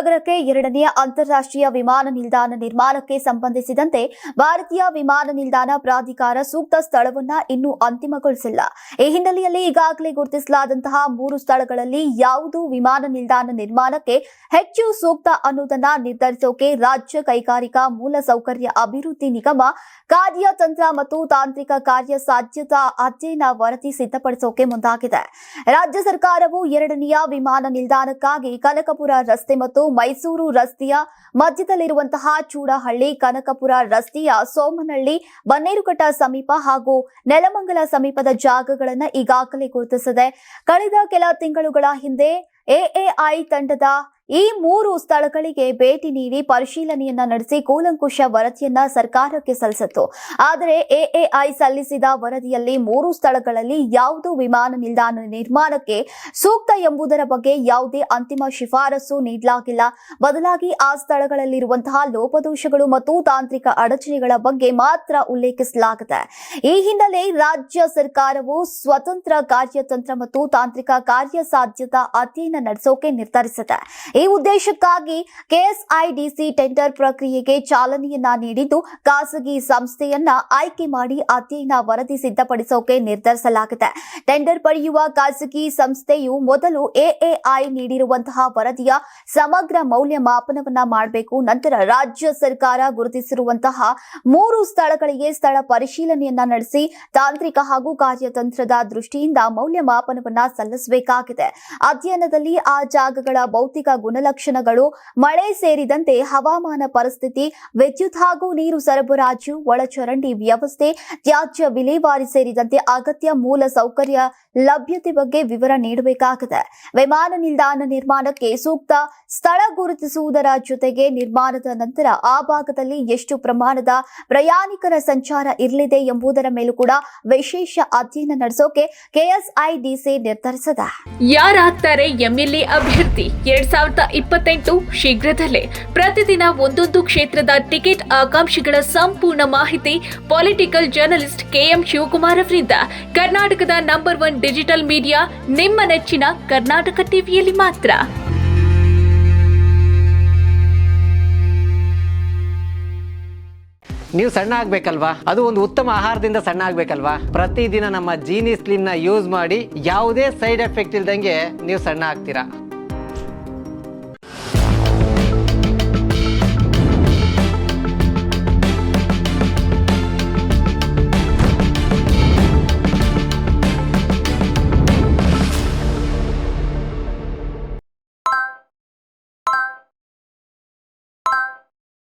ನಗರಕ್ಕೆ ಎರಡನೆಯ ಅಂತಾರಾಷ್ಟ್ರೀಯ ವಿಮಾನ ನಿಲ್ದಾಣ ನಿರ್ಮಾಣಕ್ಕೆ ಸಂಬಂಧಿಸಿದಂತೆ ಭಾರತೀಯ ವಿಮಾನ ನಿಲ್ದಾಣ ಪ್ರಾಧಿಕಾರ ಸೂಕ್ತ ಸ್ಥಳವನ್ನ ಇನ್ನೂ ಅಂತಿಮಗೊಳಿಸಿಲ್ಲ. ಈ ಹಿನ್ನೆಲೆಯಲ್ಲಿ ಈಗಾಗಲೇ ಗುರುತಿಸಲಾದಂತಹ 3 ಸ್ಥಳಗಳಲ್ಲಿ ಯಾವುದು ವಿಮಾನ ನಿಲ್ದಾಣ ನಿರ್ಮಾಣಕ್ಕೆ ಹೆಚ್ಚು ಸೂಕ್ತ ಅನ್ನೋದನ್ನ ನಿರ್ಧರಿಸೋಕೆ ರಾಜ್ಯ ಕೈಗಾರಿಕಾ ಮೂಲಸೌಕರ್ಯ ಅಭಿವೃದ್ಧಿ ನಿಗಮ ಕಾರ್ಯತಂತ್ರ ಮತ್ತು ತಾಂತ್ರಿಕ ಕಾರ್ಯಸಾಧ್ಯತಾ ಅಧ್ಯಯನ ವರದಿ ಸಿದ್ಧಪಡಿಸೋಕೆ ಮುಂದಾಗಿದೆ. ರಾಜ್ಯ ಸರ್ಕಾರವು ಎರಡನೆಯ ವಿಮಾನ ನಿಲ್ದಾಣಕ್ಕಾಗಿ ಕನಕಪುರ ರಸ್ತೆ ಮತ್ತು ಮೈಸೂರು ರಸ್ತೆಯ ಮಧ್ಯದಲ್ಲಿರುವಂತಹ ಚೂಡಹಳ್ಳಿ, ಕನಕಪುರ ರಸ್ತೆಯ ಸೋಮನಹಳ್ಳಿ, ಬನ್ನೇರುಘಟ್ಟ ಸಮೀಪ ಹಾಗೂ ನೆಲಮಂಗಲ ಸಮೀಪದ ಜಾಗಗಳನ್ನು ಈಗಾಗಲೇ ಗುರುತಿಸಿದೆ. ಕಳೆದ ಕೆಲ ತಿಂಗಳುಗಳ ಹಿಂದೆ ಎಎಐ ತಂಡದ ಈ 3 ಸ್ಥಳಗಳಿಗೆ ಭೇಟಿ ನೀಡಿ ಪರಿಶೀಲನೆಯನ್ನ ನಡೆಸಿ ಕೂಲಂಕುಷ ವರದಿಯನ್ನ ಸರ್ಕಾರಕ್ಕೆ ಸಲ್ಲಿಸಿತ್ತು. ಆದರೆ ಎಎಐ ಸಲ್ಲಿಸಿದ ವರದಿಯಲ್ಲಿ 3 ಸ್ಥಳಗಳಲ್ಲಿ ಯಾವುದು ವಿಮಾನ ನಿಲ್ದಾಣ ನಿರ್ಮಾಣಕ್ಕೆ ಸೂಕ್ತ ಎಂಬುದರ ಬಗ್ಗೆ ಯಾವುದೇ ಅಂತಿಮ ಶಿಫಾರಸು ನೀಡಲಾಗಿಲ್ಲ. ಬದಲಾಗಿ ಆ ಸ್ಥಳಗಳಲ್ಲಿರುವಂತಹ ಲೋಪದೋಷಗಳು ಮತ್ತು ತಾಂತ್ರಿಕ ಅಡಚಣೆಗಳ ಬಗ್ಗೆ ಮಾತ್ರ ಉಲ್ಲೇಖಿಸಲಾಗಿದೆ. ಈ ಹಿನ್ನೆಲೆ ರಾಜ್ಯ ಸರ್ಕಾರವು ಸ್ವತಂತ್ರ ಕಾರ್ಯತಂತ್ರ ಮತ್ತು ತಾಂತ್ರಿಕ ಕಾರ್ಯಸಾಧ್ಯತಾ ಅಧ್ಯಯನ ನಡೆಸೋಕೆ ನಿರ್ಧರಿಸಿದೆ. ಈ ಉದ್ದೇಶಕ್ಕಾಗಿ ಕೆಎಸ್ಐಡಿಸಿ ಟೆಂಡರ್ ಪ್ರಕ್ರಿಯೆಗೆ ಚಾಲನೆಯನ್ನ ನೀಡಿದ್ದು, ಖಾಸಗಿ ಸಂಸ್ಥೆಯನ್ನ ಆಯ್ಕೆ ಮಾಡಿ ಅಧ್ಯಯನ ವರದಿ ಸಿದ್ಧಪಡಿಸೋಕೆ ನಿರ್ಧರಿಸಲಾಗಿದೆ. ಟೆಂಡರ್ ಪಡೆಯುವ ಖಾಸಗಿ ಸಂಸ್ಥೆಯು ಮೊದಲು ಎಎಐ ನೀಡಿರುವಂತಹ ವರದಿಯ ಸಮಗ್ರ ಮೌಲ್ಯಮಾಪನವನ್ನ ಮಾಡಬೇಕು. ನಂತರ ರಾಜ್ಯ ಸರ್ಕಾರ ಗುರುತಿಸಿರುವಂತಹ 3 ಸ್ಥಳಗಳಿಗೆ ಸ್ಥಳ ಪರಿಶೀಲನೆಯನ್ನ ನಡೆಸಿ ತಾಂತ್ರಿಕ ಹಾಗೂ ಕಾರ್ಯತಂತ್ರದ ದೃಷ್ಟಿಯಿಂದ ಮೌಲ್ಯಮಾಪನವನ್ನ ಸಲ್ಲಿಸಬೇಕಾಗಿದೆ. ಅಧ್ಯಯನದಲ್ಲಿ ಆ ಜಾಗಗಳ ಭೌತಿಕ ಗುಣಲಕ್ಷಣಗಳು, ಮಳೆ ಸೇರಿದಂತೆ ಹವಾಮಾನ ಪರಿಸ್ಥಿತಿ, ವಿದ್ಯುತ್ ಹಾಗೂ ನೀರು ಸರಬರಾಜು, ಒಳಚರಂಡಿ ವ್ಯವಸ್ಥೆ, ತ್ಯಾಜ್ಯ ವಿಲೇವಾರಿ ಸೇರಿದಂತೆ ಅಗತ್ಯ ಮೂಲ ಸೌಕರ್ಯ ಲಭ್ಯತೆ ಬಗ್ಗೆ ವಿವರ ನೀಡಬೇಕಾಗಿದೆ. ವಿಮಾನ ನಿಲ್ದಾಣ ನಿರ್ಮಾಣಕ್ಕೆ ಸೂಕ್ತ ಸ್ಥಳ ಗುರುತಿಸುವುದರ ಜೊತೆಗೆ ನಿರ್ಮಾಣದ ನಂತರ ಆ ಭಾಗದಲ್ಲಿ ಎಷ್ಟು ಪ್ರಮಾಣದ ಪ್ರಯಾಣಿಕರ ಸಂಚಾರ ಇರಲಿದೆ ಎಂಬುದರ ಮೇಲೂ ಕೂಡ ವಿಶೇಷ ಅಧ್ಯಯನ ನಡೆಸೋಕೆ ಕೆಎಸ್ಐಡಿಸಿ ನಿರ್ಧರಿಸಿದೆ. ಯಾರಾಗ್ತಾರೆ ಎಂಎಲ್ಎ ಅಭ್ಯರ್ಥಿ 2028 ಶೀಘ್ರದಲ್ಲೇ. ಪ್ರತಿದಿನ ಒಂದೊಂದು ಕ್ಷೇತ್ರದ ಟಿಕೆಟ್ ಆಕಾಂಕ್ಷಿಗಳ ಸಂಪೂರ್ಣ ಮಾಹಿತಿ ಪೊಲಿಟಿಕಲ್ ಜರ್ನಲಿಸ್ಟ್ ಕೆಎಂ ಶಿವಕುಮಾರ್ ಅವರಿಂದ. ಕರ್ನಾಟಕದ ನಂಬರ್ 1 ಡಿಜಿಟಲ್ ಮೀಡಿಯಾ ನಿಮ್ಮ ನೆಚ್ಚಿನ ಕರ್ನಾಟಕ ಟಿವಿಯಲ್ಲಿ ಮಾತ್ರ. ನೀವು ಸಣ್ಣ ಆಗ್ಬೇಕಲ್ವಾ? ಅದು ಒಂದು ಉತ್ತಮ ಆಹಾರದಿಂದ ಸಣ್ಣ ಆಗ್ಬೇಕಲ್ವಾ? ಪ್ರತಿದಿನ ನಮ್ಮ ಜೀನಿ ಸ್ಲಿಮ್ ನ ಯೂಸ್ ಮಾಡಿ ಯಾವುದೇ ಸೈಡ್ ಎಫೆಕ್ಟ್ ಇಲ್ದಂಗೆ ನೀವು ಸಣ್ಣ ಆಗ್ತೀರಾ.